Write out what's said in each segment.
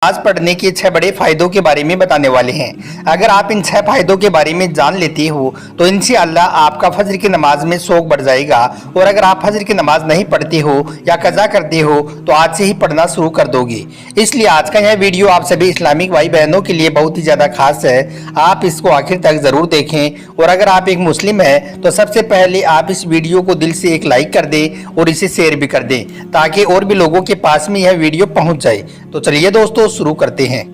नमाज पढ़ने के 6 बड़े फायदों के बारे में बताने वाले हैं। अगर आप इन 6 फायदों के बारे में जान लेते हो तो इंशाअल्लाह आपका फजर की नमाज में शौक बढ़ जाएगा। और अगर आप फजर की नमाज नहीं पढ़ते हो या कज़ा करते हो तो आज से ही पढ़ना शुरू कर दोगे। इसलिए आज का यह वीडियो आप सभी इस्लामिक भाई बहनों के लिए बहुत ही ज़्यादा खास है। आप इसको आखिर तक ज़रूर देखें। और अगर आप एक मुस्लिम हैं तो सबसे पहले आप इस वीडियो को दिल से एक लाइक कर दें और इसे शेयर भी कर दें ताकि और भी लोगों के पास में यह वीडियो पहुँच जाए। तो चलिए दोस्तों शुरू करते हैं।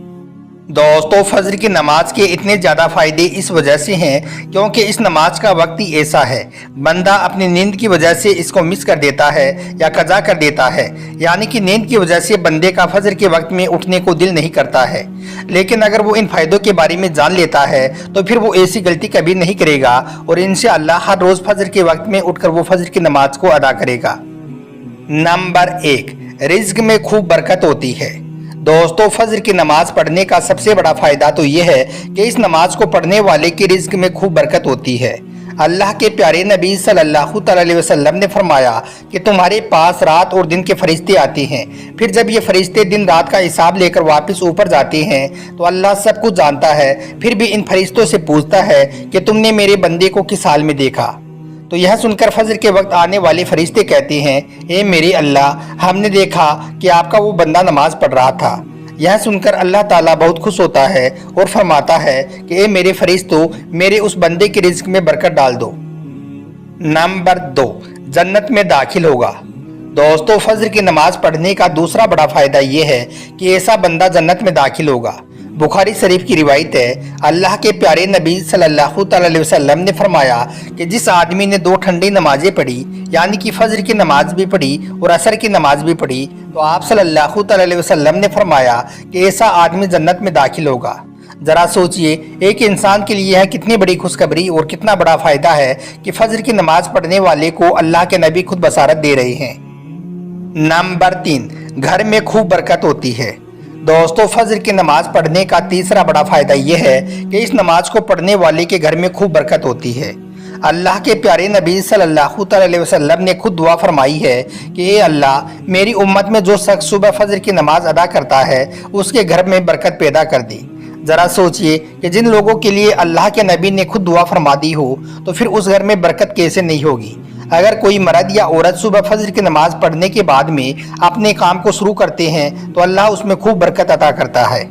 दोस्तों फजर की नमाज के इतने ज़्यादा फायदे इस वजह से हैं क्योंकि इस नमाज का वक्त ही ऐसा है, बंदा अपनी नींद की वजह से इसको मिस कर देता है या कज़ा कर देता है। यानी कि नींद की वजह से बंदे का फजर के वक्त में उठने को दिल नहीं करता है। लेकिन अगर वो इन फायदों के बारे में जान लेता है तो फिर वो ऐसी गलती कभी नहीं करेगा और इंशाअल्लाह हर रोज़ फजर के वक्त में उठकर वो फजर की नमाज को अदा करेगा। नंबर 1, रिज्क में खूब बरकत होती है। दोस्तों फजर की नमाज पढ़ने का सबसे बड़ा फायदा तो यह है कि इस नमाज को पढ़ने वाले की रिज्क में खूब बरकत होती है। अल्लाह के प्यारे नबी सल्लल्लाहु अलैहि वसल्लम ने फरमाया कि तुम्हारे पास रात और दिन के फरिश्ते आते हैं, फिर जब ये फरिश्ते दिन रात का हिसाब लेकर वापस ऊपर जाते हैं तो अल्लाह सब कुछ जानता है, फिर भी इन फरिश्तों से पूछता है कि तुमने मेरे बंदे को किस हाल में देखा। तो यह सुनकर फजर के वक्त आने वाले फरिश्ते कहते हैं, ए मेरे अल्लाह, हमने देखा कि आपका वो बंदा नमाज पढ़ रहा था। यह सुनकर अल्लाह ताला बहुत खुश होता है और फरमाता है कि ए मेरे फरिश्तों, मेरे उस बंदे के रिज्क में बरकत डाल दो। नंबर 2, जन्नत में दाखिल होगा। दोस्तों फजर की नमाज पढ़ने का दूसरा बड़ा फायदा यह है कि ऐसा बंदा जन्नत में दाखिल होगा। बुखारी शरीफ की रिवायत है, अल्लाह के प्यारे नबी सल्लल्लाहु अलैहि वसल्लम ने फरमाया कि जिस आदमी ने 2 ठंडी नमाजें पढ़ी, यानी कि फजर की नमाज भी पढ़ी और असर की नमाज भी पढ़ी, तो आप सल्लल्लाहु अलैहि वसल्लम ने फरमाया कि ऐसा आदमी जन्नत में दाखिल होगा। ज़रा सोचिए, एक इंसान के लिए यह कितनी बड़ी खुशखबरी और कितना बड़ा फ़ायदा है कि फजर की नमाज पढ़ने वाले को अल्लाह के नबी खुद बसारत दे रहे हैं। नंबर 3, घर में खूब बरकत होती है। दोस्तों फजर की नमाज पढ़ने का तीसरा बड़ा फायदा यह है कि इस नमाज को पढ़ने वाले के घर में खूब बरकत होती है। अल्लाह के प्यारे नबी सल्लल्लाहु अलैहि वसल्लम ने खुद दुआ फरमाई है कि ए अल्लाह, मेरी उम्मत में जो शख्स सुबह फजर की नमाज अदा करता है उसके घर में बरकत पैदा कर दी। ज़रा सोचिए कि जिन लोगों के लिए अल्लाह के नबी ने खुद दुआ फरमा दी हो तो फिर उस घर में बरकत कैसे नहीं होगी। अगर कोई मर्द या औरत सुबह फजर की नमाज पढ़ने के बाद में अपने काम को शुरू करते हैं तो अल्लाह उसमें खूब बरकत अता करता है।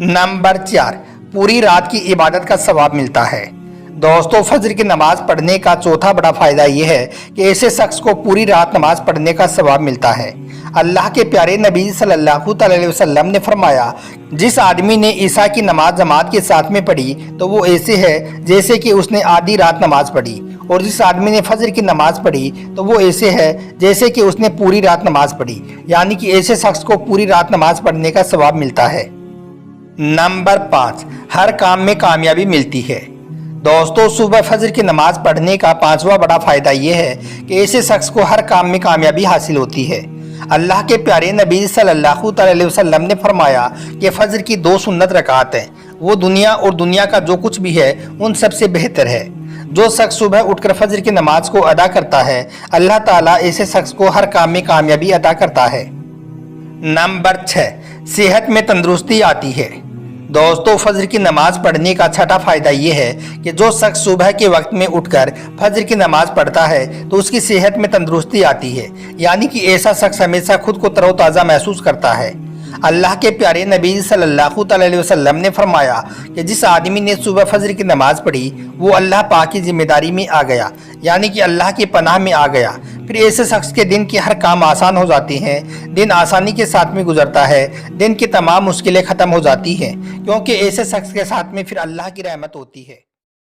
नंबर 4, पूरी रात की इबादत का सवाब मिलता है। दोस्तों फजर की नमाज पढ़ने का चौथा बड़ा फायदा यह है कि ऐसे शख्स को पूरी रात नमाज पढ़ने का सवाब मिलता है। अल्लाह के प्यारे नबी सल्लल्लाहु अलैहि वसल्लम ने फरमाया, जिस आदमी ने ईशा की नमाज जमात के साथ में पढ़ी तो वो ऐसे है जैसे कि उसने आधी रात नमाज पढ़ी, और जिस आदमी ने फजर की नमाज पढ़ी तो वो ऐसे है जैसे कि उसने पूरी रात नमाज पढ़ी। यानी कि ऐसे शख्स को पूरी रात नमाज पढ़ने का सवाब मिलता है। नंबर 5, हर काम में कामयाबी मिलती है। दोस्तों सुबह फजर की नमाज पढ़ने का 5वां बड़ा फायदा यह है कि ऐसे शख्स को हर काम में कामयाबी हासिल होती है। अल्लाह के प्यारे नबी सल्लल्लाहु अलैहि वसल्लम ने फरमाया कि फजर की 2 सुन्नत रकात हैं, वो दुनिया और दुनिया का जो कुछ भी है उन सबसे बेहतर है। जो शख्स सुबह उठकर फजर की नमाज को अदा करता है, अल्लाह ताला ऐसे शख्स को हर काम में कामयाबी अता करता है। नंबर 6, सेहत में तंदुरुस्ती आती है। दोस्तों फजर की नमाज पढ़ने का छठा फायदा यह है कि जो शख्स सुबह के वक्त में उठकर फजर की नमाज पढ़ता है तो उसकी सेहत में तंदुरुस्ती आती है। यानी कि ऐसा शख्स हमेशा खुद को तरोताज़ा महसूस करता है। अल्लाह के प्यारे नबी सल्लल्लाहु अलैहि वसल्लम ने फरमाया कि जिस आदमी ने सुबह फजर की नमाज पढ़ी वो अल्लाह पाक की जिम्मेदारी में आ गया, यानी कि अल्लाह की पनाह में आ गया। फिर ऐसे शख्स के दिन के हर काम आसान हो जाते हैं, दिन आसानी के साथ में गुजरता है, दिन की तमाम मुश्किलें ख़त्म हो जाती हैं, क्योंकि ऐसे शख्स के साथ में फिर अल्लाह की रहमत होती है।